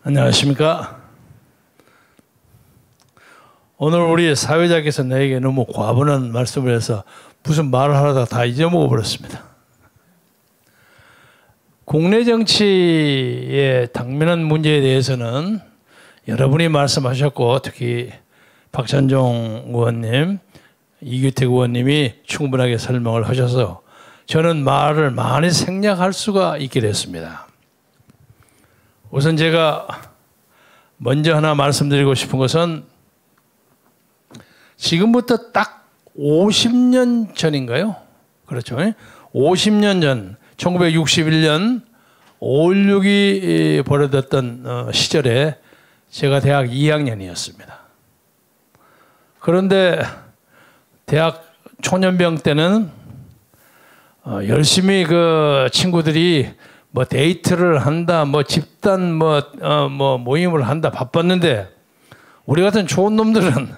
안녕하십니까. 오늘 우리 사회자께서 나에게 너무 과분한 말씀을 해서 무슨 말을 하다가 다 잊어먹어 버렸습니다. 국내 정치의 당면한 문제에 대해서는 여러분이 말씀하셨고, 특히 박찬종 의원님, 이규택 의원님이 충분하게 설명을 하셔서 저는 말을 많이 생략할 수가 있게 됐습니다. 우선 제가 먼저 하나 말씀드리고 싶은 것은 지금부터 딱 50년 전인가요? 그렇죠. 50년 전 1961년 5.16이 벌어졌던 시절에 제가 대학 2학년이었습니다. 그런데 대학 초년병 때는 열심히 그 친구들이 뭐 데이트를 한다, 뭐 집단 모임을 한다 바빴는데 우리 같은 좋은 놈들은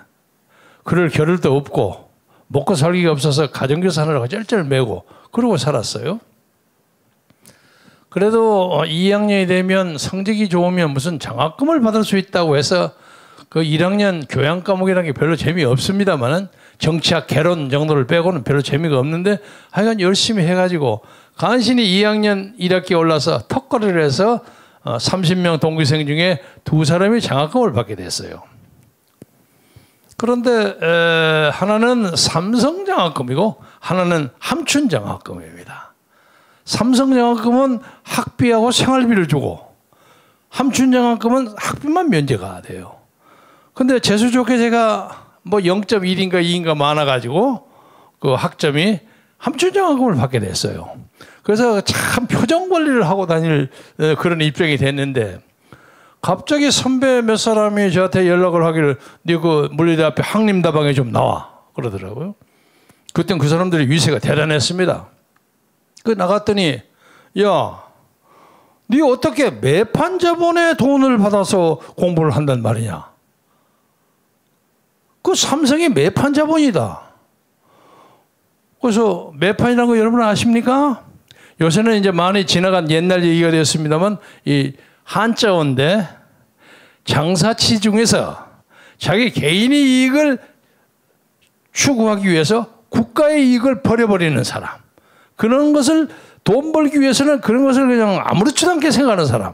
그럴 겨를도 없고 먹고 살기가 없어서 가정교사 하느라고 쩔쩔매고 그러고 살았어요. 그래도 2학년이 되면 성적이 좋으면 무슨 장학금을 받을 수 있다고 해서 그 1학년 교양 과목이라는 게 별로 재미없습니다만은 정치학 개론 정도를 빼고는 별로 재미가 없는데 하여간 열심히 해가지고 간신히 2학년 1학기에 올라서 턱걸이를 해서 30명 동기생 중에 2사람이 장학금을 받게 됐어요. 그런데 하나는 삼성장학금이고 하나는 함춘장학금입니다. 삼성장학금은 학비하고 생활비를 주고 함춘장학금은 학비만 면제가 돼요. 근데 재수 좋게 제가 뭐 0.1인가 2인가 많아가지고 그 학점이 함춘장학금을 받게 됐어요. 그래서 참 표정 관리를 하고 다닐 그런 입장이 됐는데 갑자기 선배 몇 사람이 저한테 연락을 하기를 네 그 물리대 앞에 항림다방에 좀 나와 그러더라고요. 그땐 그 사람들의 위세가 대단했습니다. 그 나갔더니 야, 네 어떻게 매판 자본에 돈을 받아서 공부를 한단 말이냐. 그 삼성이 매판 자본이다. 그래서 매판이라는 거 여러분 아십니까? 요새는 이제 많이 지나간 옛날 얘기가 되었습니다만 이 한자어인데 장사치 중에서 자기 개인의 이익을 추구하기 위해서 국가의 이익을 버려버리는 사람. 그런 것을 돈 벌기 위해서는 그런 것을 그냥 아무렇지도 않게 생각하는 사람.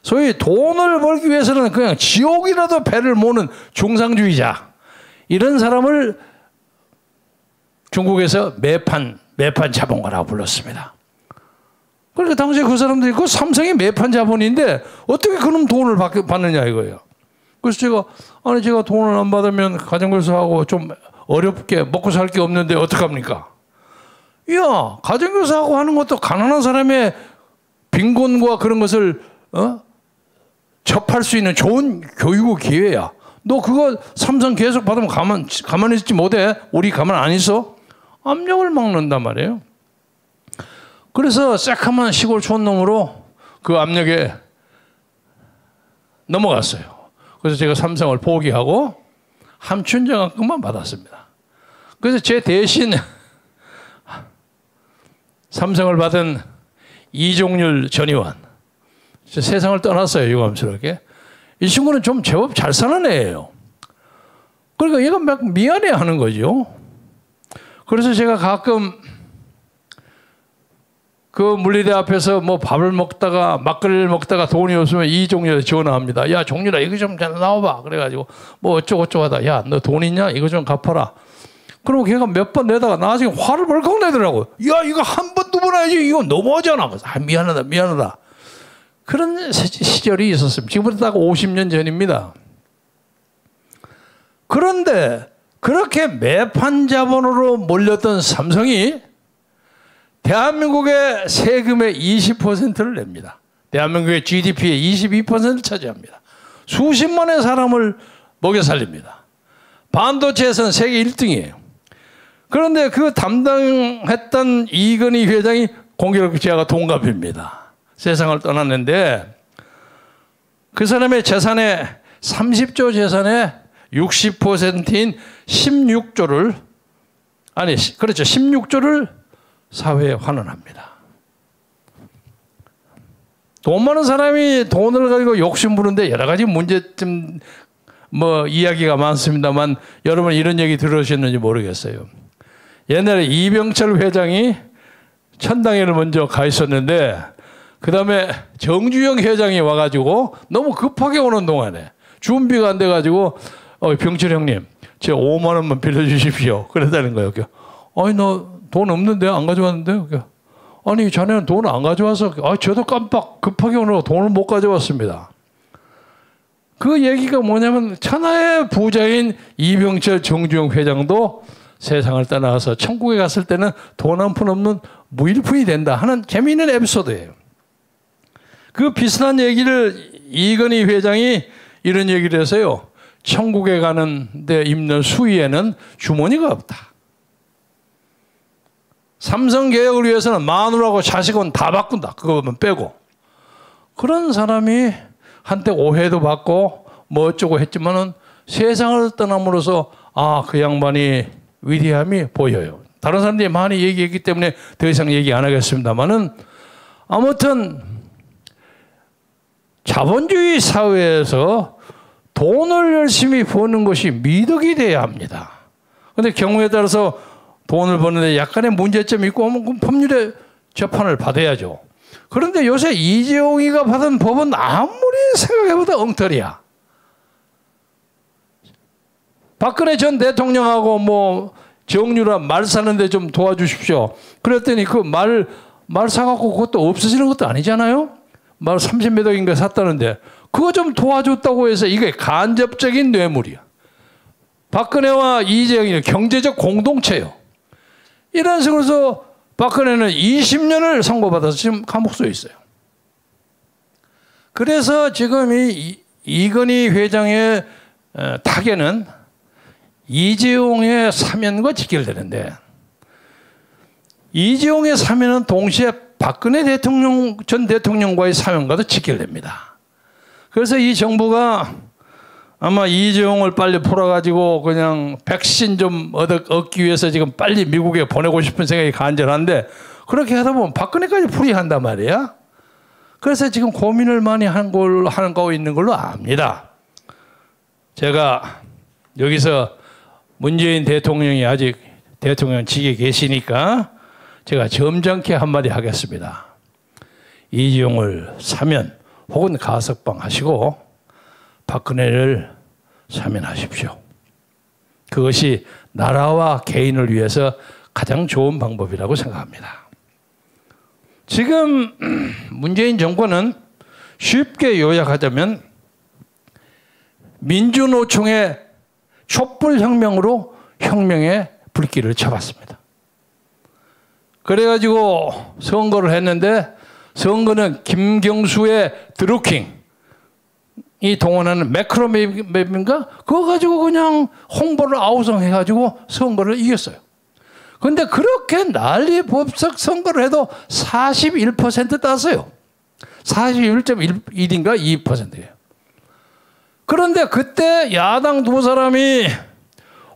소위 돈을 벌기 위해서는 그냥 지옥이라도 배를 모는 중상주의자. 이런 사람을 중국에서 매판 자본가라고 불렀습니다. 그러니까 당시에 그 사람들이 그 삼성이 매판 자본인데 어떻게 그놈 돈을 받느냐 이거예요. 그래서 제가 돈을 안 받으면 가정교사하고 좀 어렵게 먹고 살 게 없는데 어떡합니까? 야, 가정교사하고 하는 것도 가난한 사람의 빈곤과 그런 것을 접할 수 있는 좋은 교육의 기회야. 너 그거 삼성 계속 받으면 가만히 있지 못해? 우리 가만 안 있어? 압력을 막는단 말이에요. 그래서 새카만 시골 촌놈으로 그 압력에 넘어갔어요. 그래서 제가 삼성을 포기하고 함춘장학금만 받았습니다. 그래서 제 대신 삼성을 받은 이종률 전 의원, 세상을 떠났어요. 유감스럽게. 이 친구는 좀 제법 잘 사는 애예요. 그러니까 얘가 막 미안해 하는 거죠. 그래서 제가 가끔 그 물리대 앞에서 뭐 밥을 먹다가 막걸리를 먹다가 돈이 없으면 이종률에 전화합니다. 야, 종률아 이거 좀 나와봐. 그래가지고 뭐 어쩌고저쩌고 하다. 야, 너 돈 있냐? 이거 좀 갚아라. 그럼 걔가 몇 번 내다가 나중에 화를 벌컥 내더라고요. 야, 이거 한 번, 두 번 해야지. 이거 너무하잖아. 아, 미안하다. 그런 시절이 있었습니다. 지금부터 딱 50년 전입니다. 그런데 그렇게 매판 자본으로 몰렸던 삼성이 대한민국의 세금의 20%를 냅니다. 대한민국의 GDP의 22%를 차지합니다. 수십만의 사람을 먹여 살립니다. 반도체에서는 세계 1등이에요. 그런데 그 담당했던 이건희 회장이 공교롭게가 동갑입니다. 세상을 떠났는데 그 사람의 재산의 30조 재산의 60%인 16조를 16조를 사회에 환원합니다. 돈 많은 사람이 돈을 가지고 욕심 부르는데 여러 가지 문제점 뭐 이야기가 많습니다만 여러분 이런 얘기 들으셨는지 모르겠어요. 옛날에 이병철 회장이 천당에를 먼저 가 있었는데 그 다음에 정주영 회장이 와가지고 너무 급하게 오는 동안에 준비가 안 돼가지고 병철 형님 제 5만 원만 빌려주십시오. 그랬다는 거예요. 아니 너 돈 없는데 안 가져왔는데 아니 자네는 돈 안 가져와서 저도 깜빡 급하게 오느라고 돈을 못 가져왔습니다. 그 얘기가 뭐냐면 천하의 부자인 이병철 정주영 회장도 세상을 떠나서 천국에 갔을 때는 돈 한 푼 없는 무일푼이 된다 하는 재미있는 에피소드예요. 그 비슷한 얘기를 이건희 회장이 이런 얘기를 해서요. 천국에 가는 데 입는 수의에는 주머니가 없다. 삼성 개혁을 위해서는 마누라하고 자식은 다 바꾼다. 그거만 빼고. 그런 사람이 한때 오해도 받고 뭐 어쩌고 했지만은 세상을 떠남으로써 그 양반이 위대함이 보여요. 다른 사람들이 많이 얘기했기 때문에 더 이상 얘기 안 하겠습니다만은 아무튼 자본주의 사회에서 돈을 열심히 버는 것이 미덕이 돼야 합니다. 그런데 경우에 따라서 돈을 버는데 약간의 문제점이 있고 하면 법률의 재판을 받아야죠. 그런데 요새 이재용이가 받은 법은 아무리 생각해봐도 엉터리야. 박근혜 전 대통령하고 뭐 정유라 말 사는데 좀 도와주십시오. 그랬더니 그 말 사갖고 그것도 없어지는 것도 아니잖아요. 말 30몇 억인가 샀다는데 그거 좀 도와줬다고 해서 이게 간접적인 뇌물이야. 박근혜와 이재용이는 경제적 공동체예요. 이런 식으로 해서 박근혜는 20년을 선고받아서 지금 감옥소에 있어요. 그래서 지금 이건희 회장의 타겟은 이재용의 사면과 직결되는데 이재용의 사면은 동시에 박근혜 전 대통령과의 사면과도 직결됩니다. 그래서 이 정부가 아마 이재용을 빨리 풀어가지고 그냥 백신 좀 얻기 위해서 지금 빨리 미국에 보내고 싶은 생각이 간절한데 그렇게 하다 보면 박근혜까지 풀이한단 말이야. 그래서 지금 고민을 많이 하고 있는 걸로 압니다. 제가 여기서 문재인 대통령이 아직 대통령직에 계시니까 제가 점잖게 한마디 하겠습니다. 이재용을 사면 혹은 가석방 하시고 박근혜를 사면하십시오. 그것이 나라와 개인을 위해서 가장 좋은 방법이라고 생각합니다. 지금 문재인 정권은 쉽게 요약하자면 민주노총의 촛불혁명으로 혁명의 불길을 켜봤습니다. 그래가지고 선거를 했는데 선거는 김경수의 드루킹 이 동원하는 매크로맵인가? 그거 가지고 그냥 홍보를 아우성해가지고 선거를 이겼어요. 그런데 그렇게 난리 법석 선거를 해도 41% 땄어요. 41.1인가 2%예요. 그런데 그때 야당 두 사람이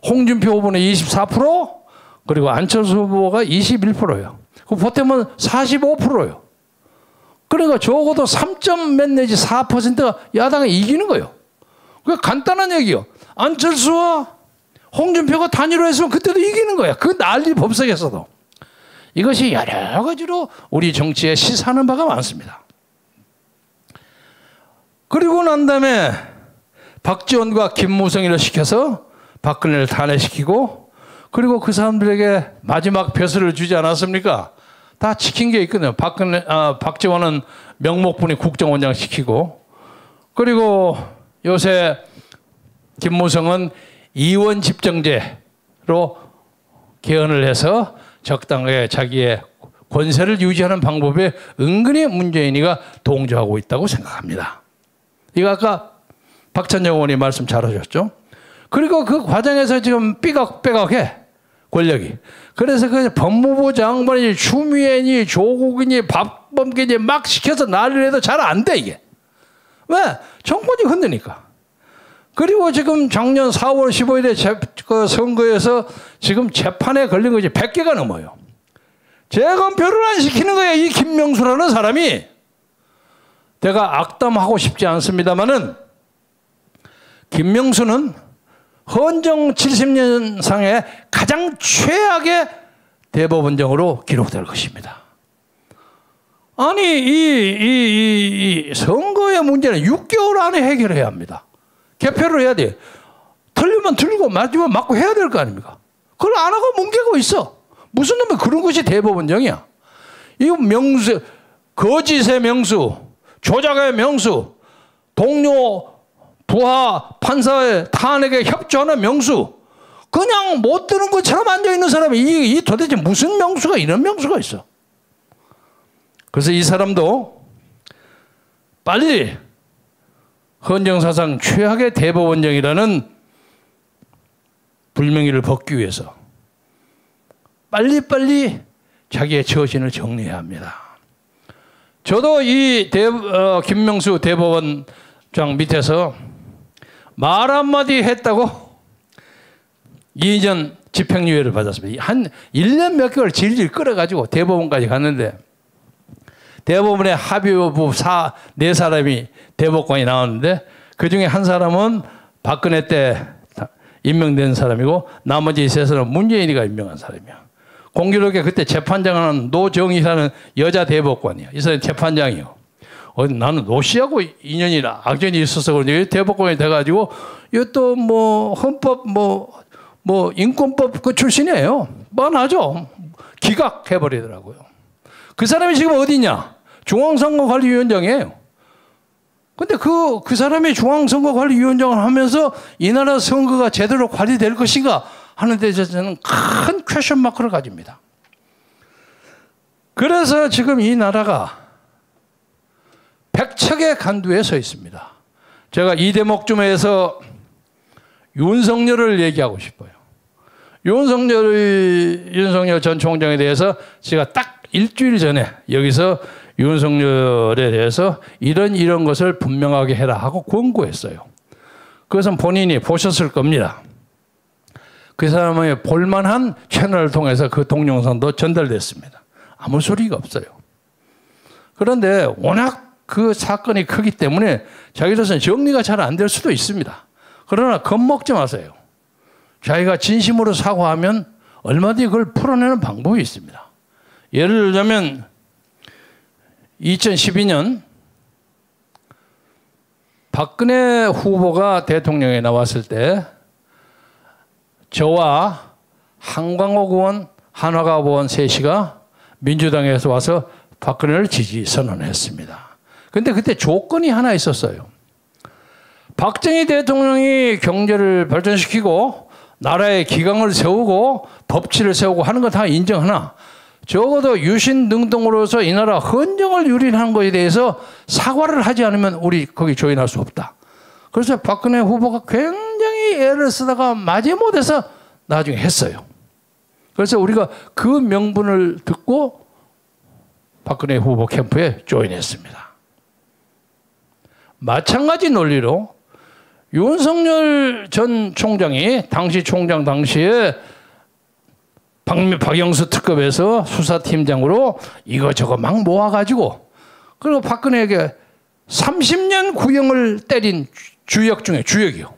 홍준표 후보는 24% 그리고 안철수 후보가 21%예요. 그 보태면 45%예요. 그러니까 적어도 3점 몇 내지 4%가 야당이 이기는 거예요. 그 간단한 얘기요. 안철수와 홍준표가 단일화 했으면 그때도 이기는 거야. 그 난리 법석에서도. 이것이 여러 가지로 우리 정치에 시사하는 바가 많습니다. 그리고 난 다음에 박지원과 김무성이를 시켜서 박근혜를 탄핵시키고 그리고 그 사람들에게 마지막 벼슬을 주지 않았습니까? 다 지킨 게 있거든요. 박지원은 명목분이 국정원장 시키고 그리고 요새 김무성은 이원 집정제로 개헌을 해서 적당하게 자기의 권세를 유지하는 방법에 은근히 문재인이가 동조하고 있다고 생각합니다. 이거 아까 박찬정 의원이 말씀 잘하셨죠? 그리고 그 과정에서 지금 삐걱빼걱해 권력이. 그래서 그 법무부 장관이 추미애니 조국이니 박범계니 막 시켜서 난리를 해도 잘 안 돼 이게. 왜? 정권이 흔드니까. 그리고 지금 작년 4월 15일에 그 선거에서 지금 재판에 걸린 것이 100개가 넘어요. 재검표를 안 시키는 거예요. 이 김명수라는 사람이. 내가 악담하고 싶지 않습니다만은 김명수는 헌정 70년상의 가장 최악의 대법원장으로 기록될 것입니다. 아니 이 선거의 문제는 6개월 안에 해결해야 합니다. 개표를 해야 돼. 틀리면 틀리고 맞으면 맞고 해야 될 거 아닙니까? 그걸 안 하고 뭉개고 있어. 무슨 놈의 그런 것이 대법원장이야. 이거 명수, 거짓의 명수, 조작의 명수, 동료 부하 판사의 탄핵에 협조하는 명수, 그냥 못 드는 것처럼 앉아있는 사람이 이 도대체 무슨 명수가 이런 명수가 있어. 그래서 이 사람도 빨리 헌정사상 최악의 대법원장이라는 불명예를 벗기 위해서 빨리빨리 자기의 처신을 정리해야 합니다. 저도 이 김명수 대법원장 밑에서 말 한마디 했다고 2년 집행유예를 받았습니다. 한 1년 몇 개월 질질 끌어가지고 대법원까지 갔는데 대법원에 합의부 4사람이 대법관이 나왔는데 그중에 한 사람은 박근혜 때 임명된 사람이고 나머지 3사람은 문재인이가 임명한 사람이야. 공교롭게 그때 재판장은 노정희라는 여자 대법관이야. 이 사람이 재판장이요. 나는 노 씨하고 인연이나 악연이 있어서 그런지 대법관이 돼가지고 이것도 뭐 헌법 뭐 인권법 그 출신이에요. 뻔하죠. 기각해버리더라고요. 그 사람이 지금 어디냐? 중앙선거관리위원장이에요. 근데 그 사람이 중앙선거관리위원장을 하면서 이 나라 선거가 제대로 관리될 것인가 하는 데 저는 큰 퀘션 마크를 가집니다. 그래서 지금 이 나라가 백척의 간두에 서 있습니다. 제가 이 대목쯤에서 윤석열을 얘기하고 싶어요. 윤석열 전 총장에 대해서 제가 딱 일주일 전에 여기서 윤석열에 대해서 이런 것을 분명하게 해라 하고 권고했어요. 그것은 본인이 보셨을 겁니다. 그 사람의 볼만한 채널을 통해서 그 동영상도 전달됐습니다. 아무 소리가 없어요. 그런데 워낙 그 사건이 크기 때문에 자기로서는 정리가 잘 안 될 수도 있습니다. 그러나 겁먹지 마세요. 자기가 진심으로 사과하면 얼마든지 그걸 풀어내는 방법이 있습니다. 예를 들자면 2012년 박근혜 후보가 대통령에 나왔을 때 저와 한광옥 의원, 한화갑 의원 셋이가 민주당에서 와서 박근혜를 지지 선언했습니다. 그런데 그때 조건이 하나 있었어요. 박정희 대통령이 경제를 발전시키고 나라의 기강을 세우고 법치를 세우고 하는 거 다 인정하나 적어도 유신등등으로서 이 나라 헌정을 유린한 것에 대해서 사과를 하지 않으면 우리 거기 조인할 수 없다. 그래서 박근혜 후보가 굉장히 애를 쓰다가 마지못해서 나중에 했어요. 그래서 우리가 그 명분을 듣고 박근혜 후보 캠프에 조인했습니다. 마찬가지 논리로 윤석열 전 총장이 당시 총장 당시에 박영수 특검에서 수사팀장으로 이거저거 막 모아가지고 그리고 박근혜에게 30년 구형을 때린 주역 중에 주역이요.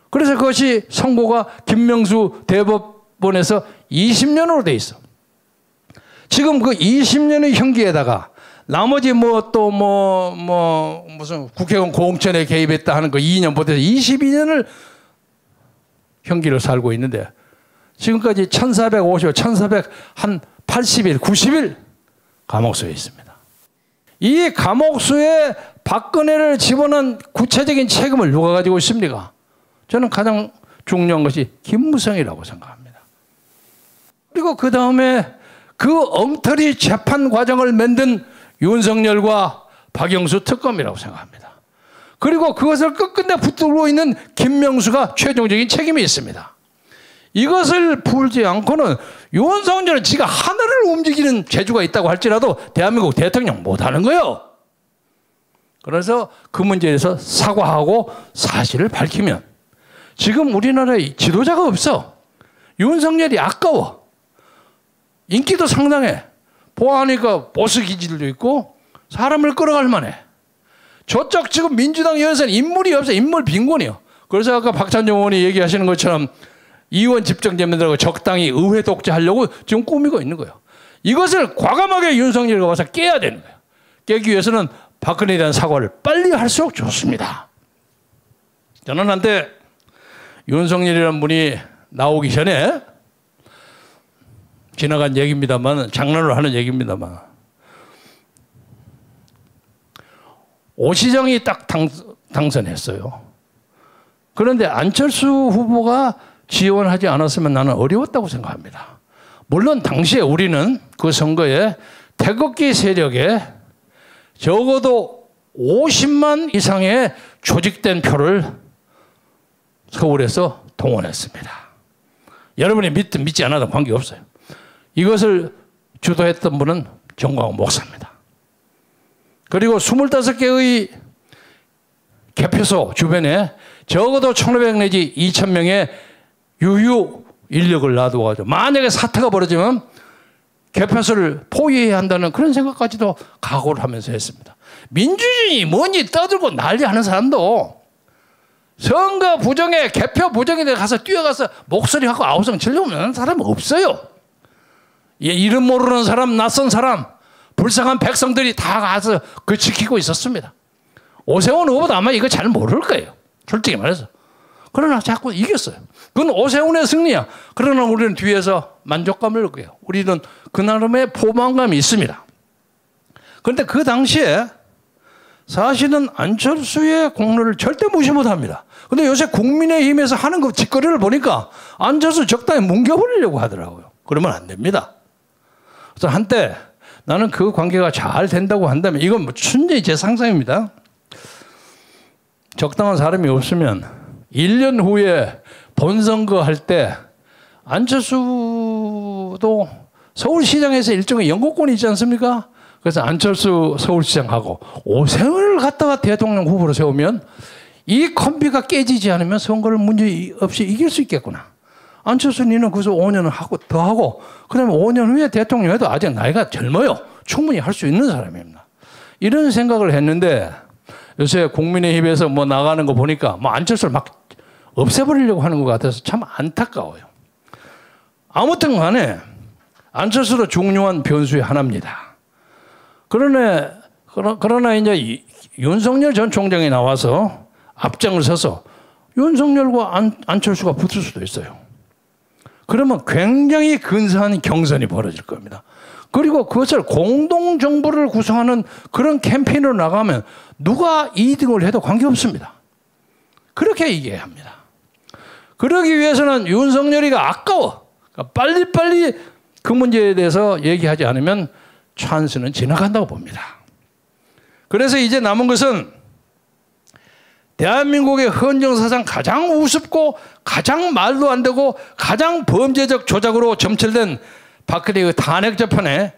그래서 그것이 선고가 김명수 대법원에서 20년으로 돼 있어. 지금 그 20년의 형기에다가 나머지 무슨 국회의원 공천에 개입했다 하는 거 2년 보태서 22년을 형기로 살고 있는데 지금까지 1450, 1480일, 90일 감옥수에 있습니다. 이 감옥수에 박근혜를 집어넣은 구체적인 책임을 누가 가지고 있습니까? 저는 가장 중요한 것이 김무성이라고 생각합니다. 그리고 그 다음에 그 엉터리 재판 과정을 만든 윤석열과 박영수 특검이라고 생각합니다. 그리고 그것을 끝끝내 붙들고 있는 김명수가 최종적인 책임이 있습니다. 이것을 풀지 않고는 윤석열은 지가 하늘을 움직이는 재주가 있다고 할지라도 대한민국 대통령 못하는 거예요. 그래서 그 문제에 대해서 사과하고 사실을 밝히면 지금 우리나라에 지도자가 없어. 윤석열이 아까워. 인기도 상당해. 보아하니까 보스 기질도 있고 사람을 끌어갈 만해. 저쪽 지금 민주당 의원에서는 인물이 없어요. 인물 빈곤이요. 그래서 아까 박찬종 의원이 얘기하시는 것처럼 이원 집정제민들하고 적당히 의회 독재하려고 지금 꾸미고 있는 거예요. 이것을 과감하게 윤석열이가 와서 깨야 되는 거예요. 깨기 위해서는 박근혜에 대한 사과를 빨리 할수록 좋습니다. 저는 한때 윤석열이라는 분이 나오기 전에 지나간 얘기입니다만, 장난으로 하는 얘기입니다만, 오 시장이 딱 당선했어요. 그런데 안철수 후보가 지원하지 않았으면 나는 어려웠다고 생각합니다. 물론 당시에 우리는 그 선거에 태극기 세력에 적어도 50만 이상의 조직된 표를 서울에서 동원했습니다. 여러분이 믿지 않아도 관계없어요. 이것을 주도했던 분은 정광훈 목사입니다. 그리고 25개의 개표소 주변에 적어도 1,500 내지 2,000명의 유휴 인력을 놔두어가지고 만약에 사태가 벌어지면 개표소를 포위해야 한다는 그런 생각까지도 각오를 하면서 했습니다. 민주주의 뭐니 떠들고 난리하는 사람도 선거 부정에 개표 부정에 가서 뛰어가서 목소리하고 아우성 치려고 하는 사람은 없어요. 이름 모르는 사람, 낯선 사람, 불쌍한 백성들이 다 가서 그 지키고 있었습니다. 오세훈 후보도 아마 이거 잘 모를 거예요. 솔직히 말해서. 그러나 자꾸 이겼어요. 그건 오세훈의 승리야. 그러나 우리는 뒤에서 만족감을 느껴요. 우리는 그 나름의 포만감이 있습니다. 그런데 그 당시에 사실은 안철수의 공로를 절대 무시 못합니다. 그런데 요새 국민의힘에서 하는 그 짓거리를 보니까 안철수 적당히 뭉겨버리려고 하더라고요. 그러면 안 됩니다. 그래서 한때 나는 그 관계가 잘 된다고 한다면, 이건 뭐 순전히 제 상상입니다. 적당한 사람이 없으면 1년 후에 본선거 할 때 안철수도 서울시장에서 일종의 연고권이 있지 않습니까? 그래서 안철수 서울시장하고 오세훈을 갖다가 대통령 후보로 세우면 이 콤비가 깨지지 않으면 선거를 문제 없이 이길 수 있겠구나. 안철수 니는 그래서 5년을 하고 더 하고 그러면 5년 후에 대통령 해도 아직 나이가 젊어요. 충분히 할 수 있는 사람입니다. 이런 생각을 했는데 요새 국민의힘에서 뭐 나가는 거 보니까 뭐 안철수를 막 없애버리려고 하는 것 같아서 참 안타까워요. 아무튼 간에 안철수도 중요한 변수의 하나입니다. 그러나 이제 윤석열 전 총장이 나와서 앞장을 서서 윤석열과 안철수가 붙을 수도 있어요. 그러면 굉장히 근사한 경선이 벌어질 겁니다. 그리고 그것을 공동정부를 구성하는 그런 캠페인으로 나가면 누가 2등을 해도 관계없습니다. 그렇게 얘기해야 합니다. 그러기 위해서는 윤석열이가 아까워. 그러니까 빨리빨리 그 문제에 대해서 얘기하지 않으면 찬스는 지나간다고 봅니다. 그래서 이제 남은 것은 대한민국의 헌정사상 가장 우습고 가장 말도 안 되고 가장 범죄적 조작으로 점철된 박근혜의 탄핵 재판에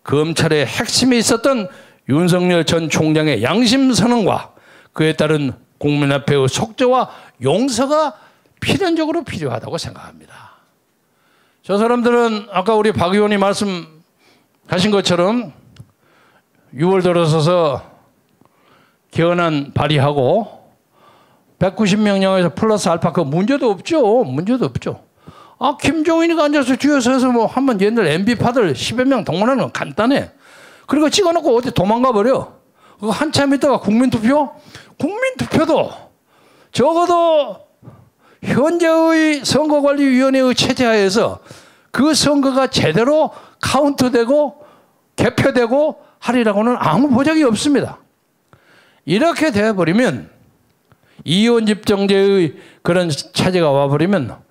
검찰의 핵심에 있었던 윤석열 전 총장의 양심 선언과 그에 따른 국민 앞에의 속죄와 용서가 필연적으로 필요하다고 생각합니다. 저 사람들은 아까 우리 박 의원이 말씀하신 것처럼 6월 들어서서 개헌안 발의하고 190명령에서 플러스 알파 그 문제도 없죠. 문제도 없죠. 아, 김종인이가 앉아서 뒤에 서서 뭐 한번 옛날 MB파들 10여 명 동원하는 건 간단해. 그리고 찍어놓고 어디 도망가 버려. 그거 한참 있다가 국민투표? 국민투표도 적어도 현재의 선거관리위원회의 체제하에서 그 선거가 제대로 카운트되고 개표되고 하리라고는 아무 보장이 없습니다. 이렇게 되어버리면 이원 집정제의 그런 체제가 와버리면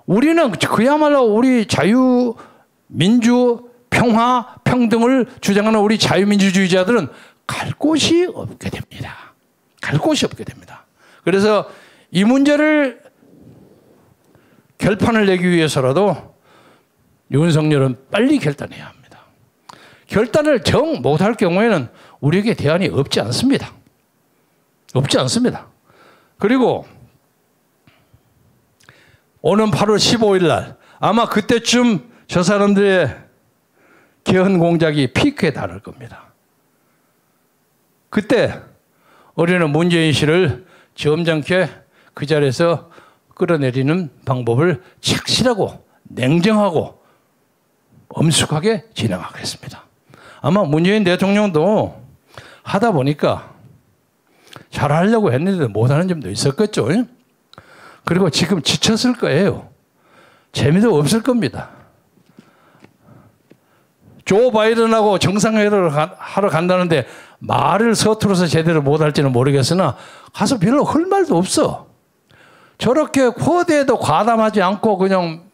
우리는 그야말로 우리 자유, 민주, 평화, 평등을 주장하는 우리 자유민주주의자들은 갈 곳이 없게 됩니다. 갈 곳이 없게 됩니다. 그래서 이 문제를 결판을 내기 위해서라도 윤석열은 빨리 결단해야 합니다. 결단을 정 못할 경우에는 우리에게 대안이 없지 않습니다. 없지 않습니다. 그리고 오는 8월 15일 날 아마 그때쯤 저 사람들의 개헌 공작이 피크에 달할 겁니다. 그때 우리는 문재인 씨를 점잖게 그 자리에서 끌어내리는 방법을 착실하고 냉정하고 엄숙하게 진행하겠습니다. 아마 문재인 대통령도 하다 보니까 잘하려고 했는데 못하는 점도 있었겠죠. 그리고 지금 지쳤을 거예요. 재미도 없을 겁니다. 조 바이든하고 정상회담을 하러 간다는데 말을 서투러서 제대로 못할지는 모르겠으나 가서 별로 할 말도 없어. 저렇게 쿼드에도 과담하지 않고 그냥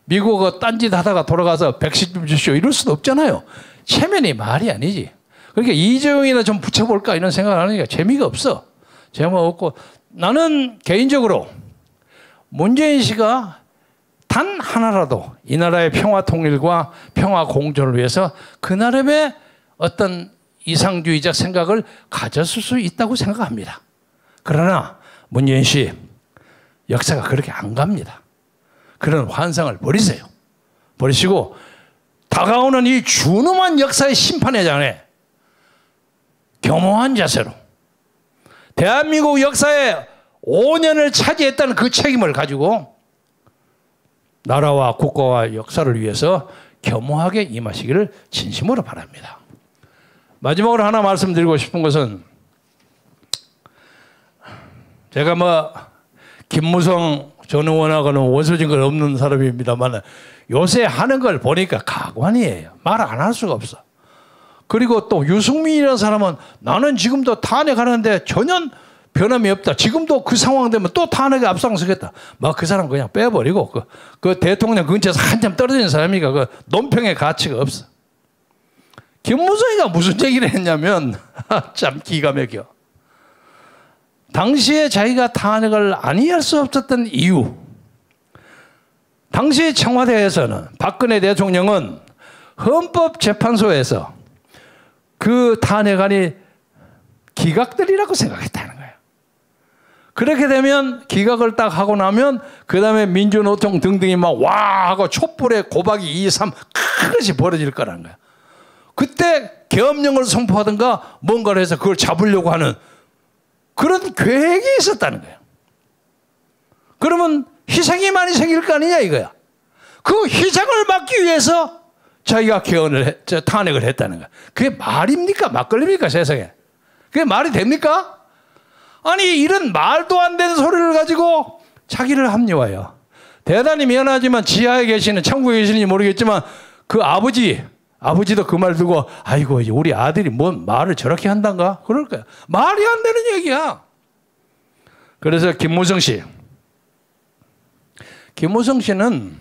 미국 딴짓 하다가 돌아가서 백신 좀 주시오 이럴 수도 없잖아요. 체면이 말이 아니지. 그러니까 이재용이나 좀 붙여볼까 이런 생각을 하니까 재미가 없어. 재미가 없고 나는 개인적으로 문재인 씨가 단 하나라도 이 나라의 평화 통일과 평화 공존을 위해서 그 나름의 어떤 이상주의적 생각을 가졌을 수 있다고 생각합니다. 그러나 문재인 씨 역사가 그렇게 안 갑니다. 그런 환상을 버리세요. 버리시고 다가오는 이 준엄한 역사의 심판의 장에 겸허한 자세로 대한민국 역사에 5년을 차지했다는 그 책임을 가지고 나라와 국가와 역사를 위해서 겸허하게 임하시기를 진심으로 바랍니다. 마지막으로 하나 말씀드리고 싶은 것은 제가 김무성 전 의원하고는 원수진 없는 사람입니다만 요새 하는 걸 보니까 가관이에요. 말 안 할 수가 없어. 그리고 또 유승민이라는 사람은 나는 지금도 탄핵하는데 전혀 변함이 없다. 지금도 그 상황 되면 또 탄핵에 앞장서겠다. 그 사람 그냥 빼버리고 그 대통령 근처에서 한참 떨어진 사람이니까 그 논평의 가치가 없어. 김무성이가 무슨 얘기를 했냐면 참 기가 막혀. 당시에 자기가 탄핵을 아니할 수 없었던 이유. 당시 청와대에서는 박근혜 대통령은 헌법재판소에서 그 탄핵안이 기각되리라고 생각했다는 거예요. 그렇게 되면 기각을 딱 하고 나면 그 다음에 민주노총 등등이 막 와 하고 촛불의 고박이 2, 3 큰 것이 벌어질 거라는 거예요. 그때 계엄령을 선포하든가 뭔가를 해서 그걸 잡으려고 하는 그런 계획이 있었다는 거예요. 그러면 희생이 많이 생길 거 아니냐 이거야. 그 희생을 막기 위해서 자기가 탄핵을 했다는 거야. 그게 말입니까? 막걸리입니까? 세상에. 그게 말이 됩니까? 아니 이런 말도 안 되는 소리를 가지고 자기를 합리화해요. 대단히 미안하지만 지하에 계시는 천국에 계시는지 모르겠지만 그 아버지도 그 말 듣고 아이고 우리 아들이 뭔 말을 저렇게 한단가? 그럴 거야. 말이 안 되는 얘기야. 그래서 김무성 씨는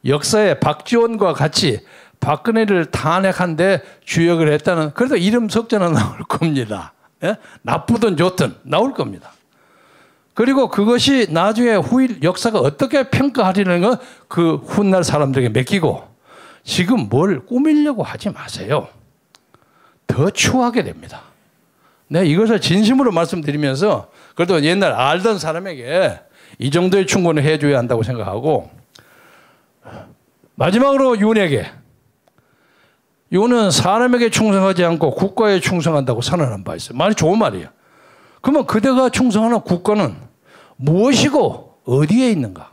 역사에 박지원과 같이 박근혜를 탄핵한 데 주역을 했다는 그래도 이름 석자는 나올 겁니다. 예? 나쁘든 좋든 나올 겁니다. 그리고 그것이 나중에 후일 역사가 어떻게 평가하려는 건 그 훗날 사람들에게 맡기고 지금 뭘 꾸미려고 하지 마세요. 더 추하게 됩니다. 네, 이것을 진심으로 말씀드리면서 그래도 옛날 알던 사람에게 이 정도의 충고는 해줘야 한다고 생각하고 마지막으로 윤은 사람에게 충성하지 않고 국가에 충성한다고 선언한 바 있어요. 말이 좋은 말이에요. 그러면 그대가 충성하는 국가는 무엇이고 어디에 있는가?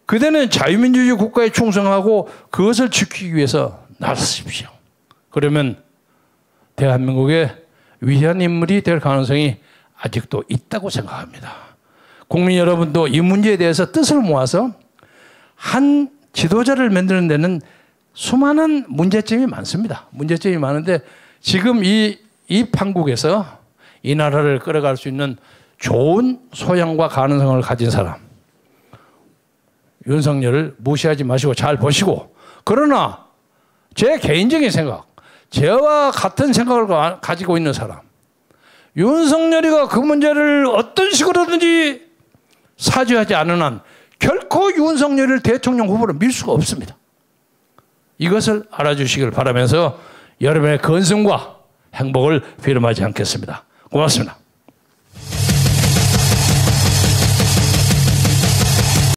그대는 자유민주주의 국가에 충성하고 그것을 지키기 위해서 나서십시오. 그러면 대한민국의 위대한 인물이 될 가능성이 아직도 있다고 생각합니다. 국민 여러분도 이 문제에 대해서 뜻을 모아서 한 지도자를 만드는 데는 수많은 문제점이 많습니다. 문제점이 많은데 지금 이 판국에서 이 나라를 끌어갈 수 있는 좋은 소양과 가능성을 가진 사람 윤석열을 무시하지 마시고 잘 보시고 그러나 제 개인적인 생각 저와 같은 생각을 가지고 있는 사람 윤석열이가 그 문제를 어떤 식으로든지 사죄하지 않은 한 결코 윤석열을 대통령 후보로 밀 수가 없습니다. 이것을 알아주시길 바라면서 여러분의 건승과 행복을 비름하지 않겠습니다. 고맙습니다.